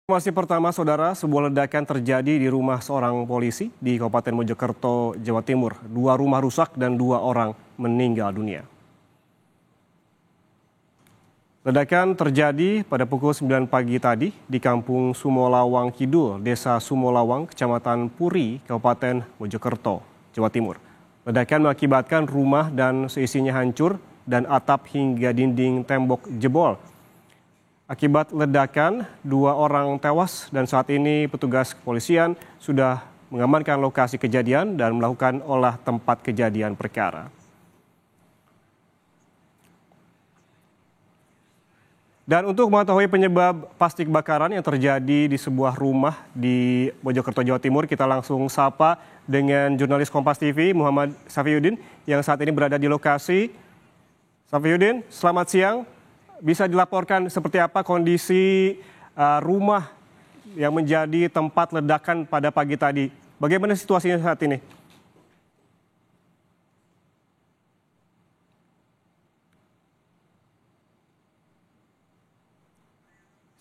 Informasi pertama, Saudara, sebuah ledakan terjadi di rumah seorang polisi di Kabupaten Mojokerto, Jawa Timur. 2 rumah rusak dan 2 orang meninggal dunia. Ledakan terjadi pada pukul 9 pagi tadi di Kampung Sumolawang Kidul, Desa Sumolawang, Kecamatan Puri, Kabupaten Mojokerto, Jawa Timur. Ledakan mengakibatkan rumah dan seisinya hancur dan atap hingga dinding tembok jebol. Akibat ledakan, 2 orang tewas dan saat ini petugas kepolisian sudah mengamankan lokasi kejadian dan melakukan olah tempat kejadian perkara. Dan untuk mengetahui penyebab pasti kebakaran yang terjadi di sebuah rumah di Mojokerto, Jawa Timur, kita langsung sapa dengan jurnalis Kompas TV Muhammad Safiuddin yang saat ini berada di lokasi. Safiuddin, selamat siang. Bisa dilaporkan seperti apa kondisi rumah yang menjadi tempat ledakan pada pagi tadi? Bagaimana situasinya saat ini?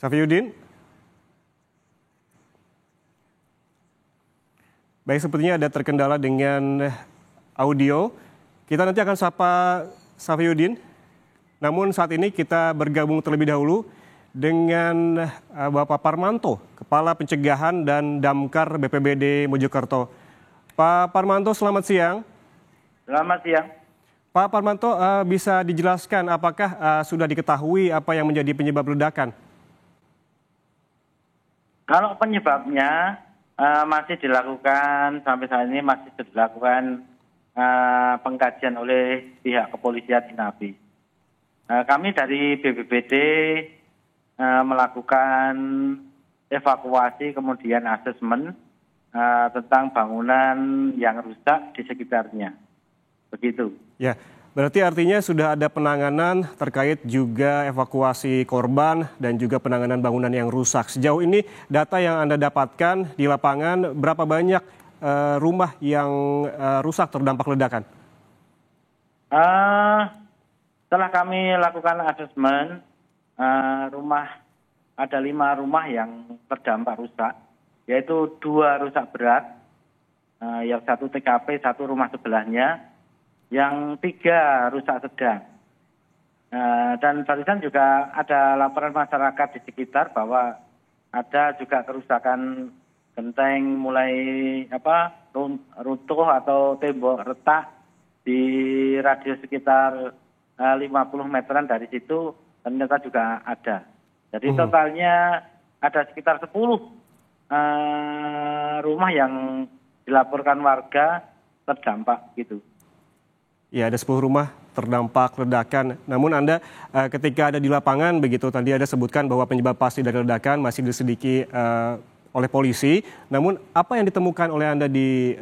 Safiuddin? Baik, sepertinya ada terkendala dengan audio. Kita nanti akan sapa Safiuddin. Namun saat ini kita bergabung terlebih dahulu dengan Bapak Parmanto, Kepala Pencegahan dan Damkar BPBD Mojokerto. Pak Parmanto, selamat siang. Selamat siang. Pak Parmanto, bisa dijelaskan apakah sudah diketahui apa yang menjadi penyebab ledakan? Kalau penyebabnya masih dilakukan, sampai saat ini masih dilakukan pengkajian oleh pihak kepolisian Inapi. Kami dari BPBD melakukan evakuasi kemudian asesmen tentang bangunan yang rusak di sekitarnya. Begitu. Ya, berarti artinya sudah ada penanganan terkait juga evakuasi korban dan juga penanganan bangunan yang rusak. Sejauh ini data yang Anda dapatkan di lapangan, berapa banyak rumah yang rusak terdampak ledakan? Setelah kami lakukan asesmen, ada 5 rumah yang terdampak rusak, yaitu 2 rusak berat, yang 1 TKP, 1 rumah sebelahnya, yang 3 rusak sedang. Dan barusan juga ada laporan masyarakat di sekitar bahwa ada juga kerusakan genteng mulai runtuh atau tembok retak di radius sekitar 50 meteran dari situ ternyata juga ada. Jadi totalnya ada sekitar 10 rumah yang dilaporkan warga terdampak gitu. Ya, ada 10 rumah terdampak ledakan. Namun Anda ketika ada di lapangan begitu, tadi ada sebutkan bahwa penyebab pasti dari ledakan masih diselidiki oleh polisi. Namun apa yang ditemukan oleh Anda di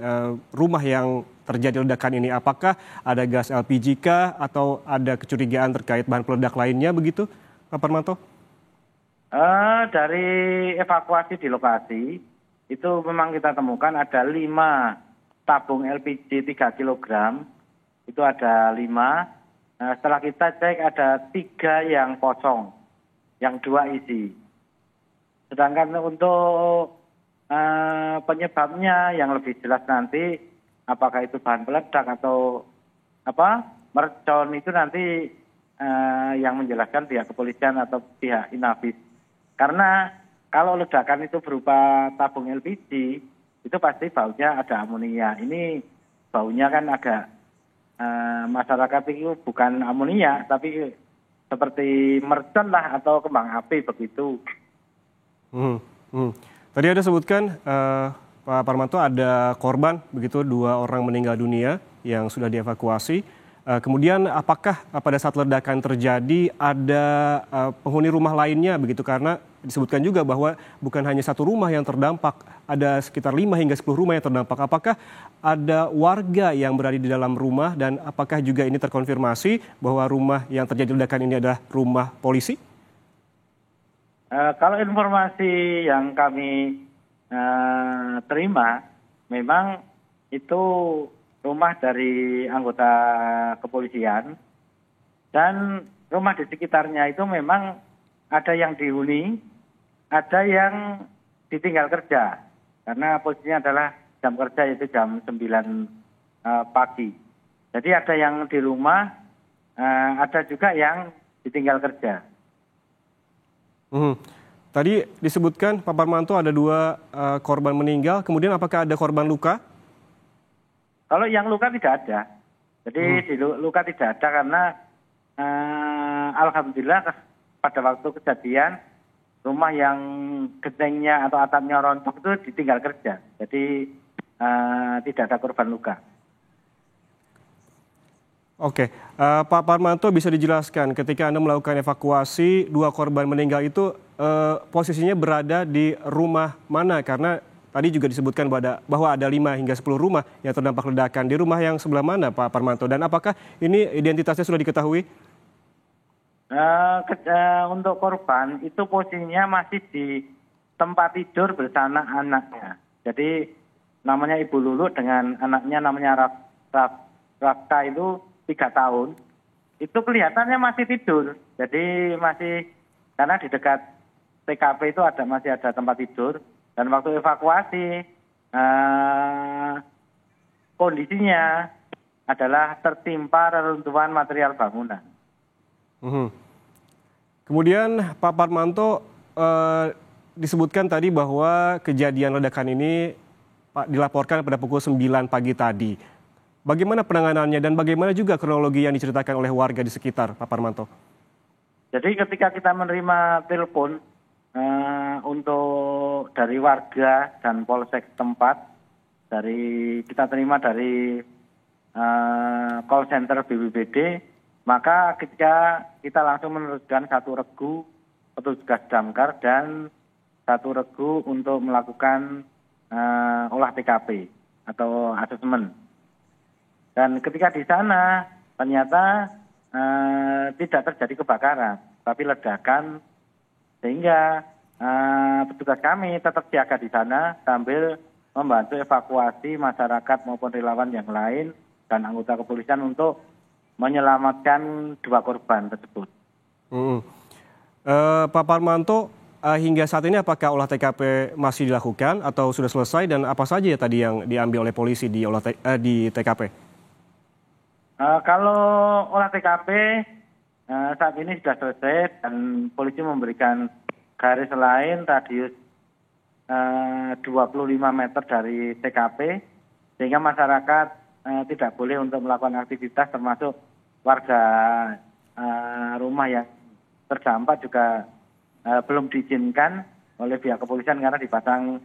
rumah yang terjadi ledakan ini? Apakah ada gas LPG kah atau ada kecurigaan terkait bahan peledak lainnya begitu, Pak Parmanto? Dari evakuasi di lokasi itu memang kita temukan ada 5 tabung LPG 3 kg. Itu ada 5. Setelah kita cek ada 3 yang kosong, yang 2 isi. Sedangkan untuk penyebabnya yang lebih jelas nanti, apakah itu bahan peledak atau mercon, itu nanti yang menjelaskan pihak kepolisian atau pihak Inavis. Karena kalau ledakan itu berupa tabung LPG, itu pasti baunya ada amonia. Ini baunya kan agak masyarakat itu bukan amonia, tapi seperti mercon lah atau kembang api begitu. Tadi ada sebutkan Pak Parmanto ada korban begitu, 2 orang meninggal dunia yang sudah dievakuasi. Kemudian apakah pada saat ledakan terjadi ada penghuni rumah lainnya begitu, karena disebutkan juga bahwa bukan hanya 1 rumah yang terdampak, ada sekitar 5 hingga 10 rumah yang terdampak. Apakah ada warga yang berada di dalam rumah dan apakah juga ini terkonfirmasi bahwa rumah yang terjadi ledakan ini adalah rumah polisi? Kalau informasi yang kami terima, memang itu rumah dari anggota kepolisian dan rumah di sekitarnya itu memang ada yang dihuni, ada yang ditinggal kerja karena posisinya adalah jam kerja yaitu jam 9 pagi. Jadi ada yang di rumah, ada juga yang ditinggal kerja. Tadi disebutkan Pak Parmanto ada 2 korban meninggal, kemudian apakah ada korban luka? Kalau yang luka tidak ada. Jadi luka tidak ada karena alhamdulillah pada waktu kejadian rumah yang gentengnya atau atapnya rontok itu ditinggal kerja. Jadi tidak ada korban luka. Oke, Pak Parmanto bisa dijelaskan ketika Anda melakukan evakuasi 2 korban meninggal itu posisinya berada di rumah mana? Karena tadi juga disebutkan bahwa ada 5 hingga 10 rumah yang terdampak ledakan. Di rumah yang sebelah mana Pak Parmanto? Dan apakah ini identitasnya sudah diketahui? Untuk korban itu posisinya masih di tempat tidur bersama anaknya. Jadi namanya Ibu Lulu dengan anaknya namanya Rafka itu 3 tahun. Itu kelihatannya masih tidur. Jadi masih, karena di dekat TKP itu masih ada tempat tidur. Dan waktu evakuasi kondisinya adalah tertimpa reruntuhan material bangunan. Kemudian Pak Parmanto disebutkan tadi bahwa kejadian ledakan ini dilaporkan pada pukul 9 pagi tadi. Bagaimana penanganannya dan bagaimana juga kronologi yang diceritakan oleh warga di sekitar, Pak Parmanto? Jadi ketika kita menerima telepon untuk dari warga dan polsek tempat, kita terima dari call center BPBD, maka ketika kita langsung meneruskan 1 regu petugas damkar dan 1 regu untuk melakukan olah TKP atau asesmen. Dan ketika di sana ternyata tidak terjadi kebakaran, tapi ledakan, sehingga petugas kami tetap siaga di sana sambil membantu evakuasi masyarakat maupun relawan yang lain dan anggota kepolisian untuk menyelamatkan 2 korban tersebut. Pak Parmanto, hingga saat ini apakah olah TKP masih dilakukan atau sudah selesai dan apa saja tadi yang diambil oleh polisi di TKP? Kalau olah TKP saat ini sudah selesai dan polisi memberikan garis lain radius 25 meter dari TKP sehingga masyarakat tidak boleh untuk melakukan aktivitas, termasuk warga rumah yang terdampak juga belum diizinkan oleh pihak kepolisian karena dipasang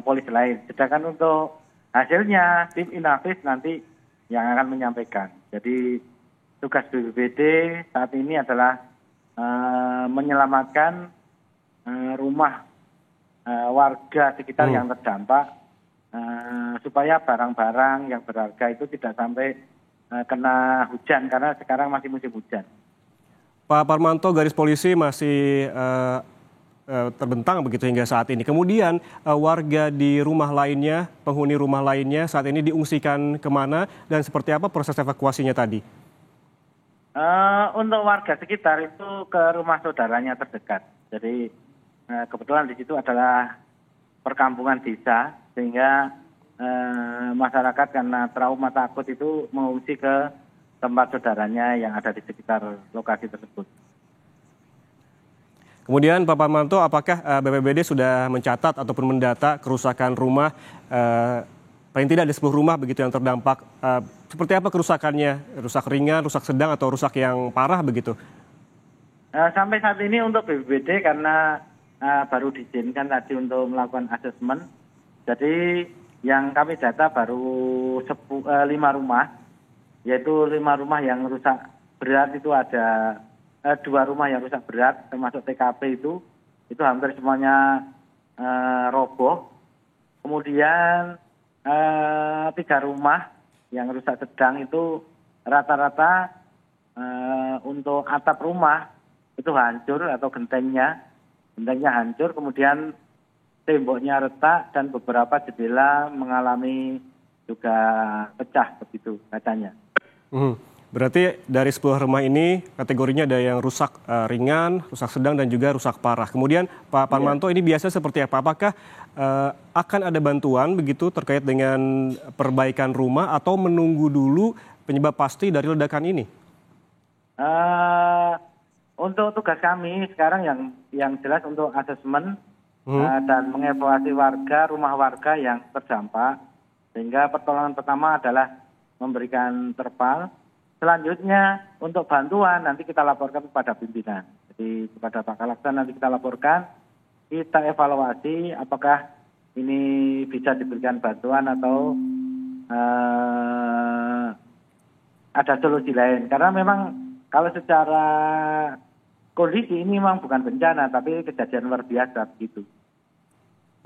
polisi lain. Sedangkan untuk hasilnya tim Inavis nanti yang akan menyampaikan. Jadi tugas BPBD saat ini adalah menyelamatkan rumah warga sekitar yang terdampak supaya barang-barang yang berharga itu tidak sampai kena hujan karena sekarang masih musim hujan. Pak Parmanto, garis polisi masih terbentang begitu hingga saat ini. Kemudian warga di rumah lainnya, penghuni rumah lainnya saat ini diungsikan kemana dan seperti apa proses evakuasinya tadi? Untuk warga sekitar itu ke rumah saudaranya terdekat. Jadi kebetulan di situ adalah perkampungan desa sehingga masyarakat karena trauma takut itu mengungsi ke tempat saudaranya yang ada di sekitar lokasi tersebut. Kemudian Pak Parmanto, apakah BPBD sudah mencatat ataupun mendata kerusakan rumah, paling tidak ada 10 rumah begitu yang terdampak, seperti apa kerusakannya, rusak ringan, rusak sedang atau rusak yang parah begitu? Sampai saat ini untuk BPBD karena baru diizinkan tadi untuk melakukan asesmen, jadi yang kami data baru 5 rumah, yaitu 5 rumah yang rusak berat itu ada 2 rumah yang rusak berat, termasuk TKP itu hampir semuanya roboh. Kemudian 3 rumah yang rusak sedang itu rata-rata untuk atap rumah itu hancur atau gentengnya hancur, kemudian temboknya retak dan beberapa jendela mengalami juga pecah begitu kacanya. Berarti dari 10 rumah ini kategorinya ada yang rusak ringan, rusak sedang, dan juga rusak parah. Kemudian Pak Parmanto, ini biasa seperti apa? Apakah akan ada bantuan begitu terkait dengan perbaikan rumah atau menunggu dulu penyebab pasti dari ledakan ini? Untuk tugas kami sekarang yang jelas untuk asesmen dan mengevakuasi rumah warga yang terdampak. Sehingga pertolongan pertama adalah memberikan terpal. Selanjutnya untuk bantuan nanti kita laporkan kepada pimpinan. Jadi kepada Pak Kalaksan nanti kita laporkan, kita evaluasi apakah ini bisa diberikan bantuan atau ada solusi lain. Karena memang kalau secara kondisi ini memang bukan bencana, tapi kejadian luar biasa begitu.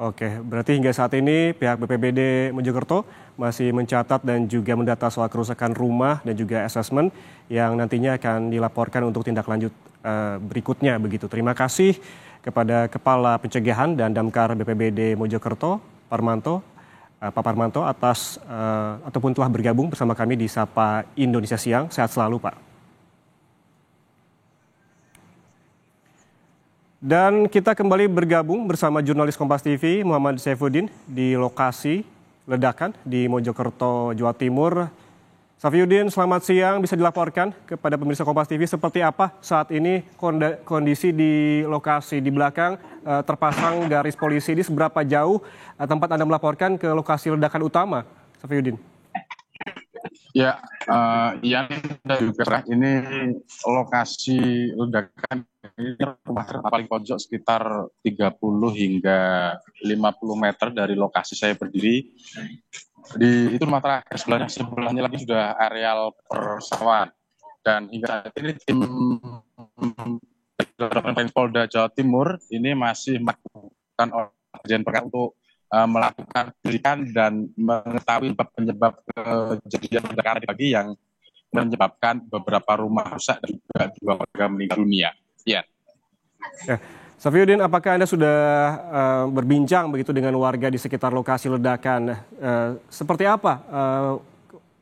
Oke, berarti hingga saat ini pihak BPBD Mojokerto masih mencatat dan juga mendata soal kerusakan rumah dan juga asesmen yang nantinya akan dilaporkan untuk tindak lanjut berikutnya begitu. Terima kasih kepada Kepala Pencegahan dan Damkar BPBD Mojokerto, Pak Parmanto atas ataupun telah bergabung bersama kami di Sapa Indonesia Siang. Sehat selalu, Pak. Dan kita kembali bergabung bersama jurnalis Kompas TV Muhammad Saifuddin di lokasi ledakan di Mojokerto, Jawa Timur. Saifuddin, selamat siang. Bisa dilaporkan kepada pemirsa Kompas TV seperti apa saat ini kondisi di lokasi di belakang terpasang garis polisi ini, seberapa jauh tempat Anda melaporkan ke lokasi ledakan utama, Saifuddin? Ya, yang juga ini lokasi ledakan ini rumah paling pojok sekitar 30 hingga 50 meter dari lokasi saya berdiri. Itu rumah terakhir, sebelahnya lagi sudah areal persawahan. Dan hingga saat ini tim Polda Jawa Timur ini masih melakukan urgen perkara untuk melakukan penyelidikan dan mengetahui penyebab kejadian ledakan pagi yang menyebabkan beberapa rumah rusak dan juga 2 warga meninggal dunia. Ya. Saifuddin, apakah Anda sudah berbincang begitu dengan warga di sekitar lokasi ledakan? Seperti apa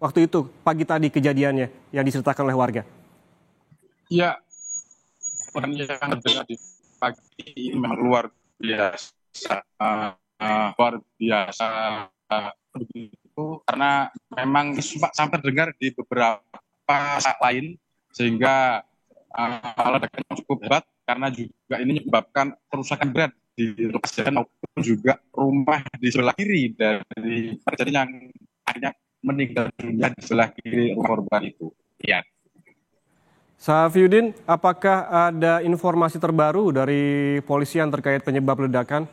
waktu itu pagi tadi kejadiannya yang diceritakan oleh warga? Ya, yang terdengar di pagi ini memang luar biasa. Begitu karena memang sampai dengar di beberapa saat lain sehingga ledakan cukup hebat karena juga ini menyebabkan kerusakan berat di lokasi maupun juga rumah di sebelah kiri dari terjadi yang akhirnya meninggal dunia di sebelah kiri rumah korban itu. Ya. Saifuddin, apakah ada informasi terbaru dari polisian terkait penyebab ledakan?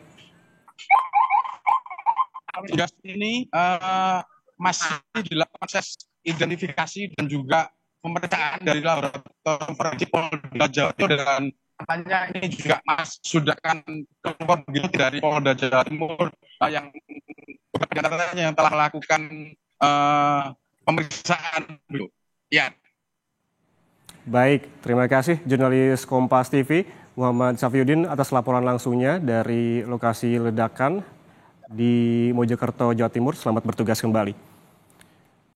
Hingga ini masih dilakukan proses identifikasi dan juga pemeriksaan dari laboratorium forensik Polda Jawa Timur, dan katanya ini juga sudah akan keluar begitu dari Polda Jawa Timur yang telah melakukan pemeriksaan. Ya. Baik, terima kasih jurnalis Kompas TV Muhammad Saifuddin atas laporan langsungnya dari lokasi ledakan di Mojokerto, Jawa Timur. Selamat bertugas kembali.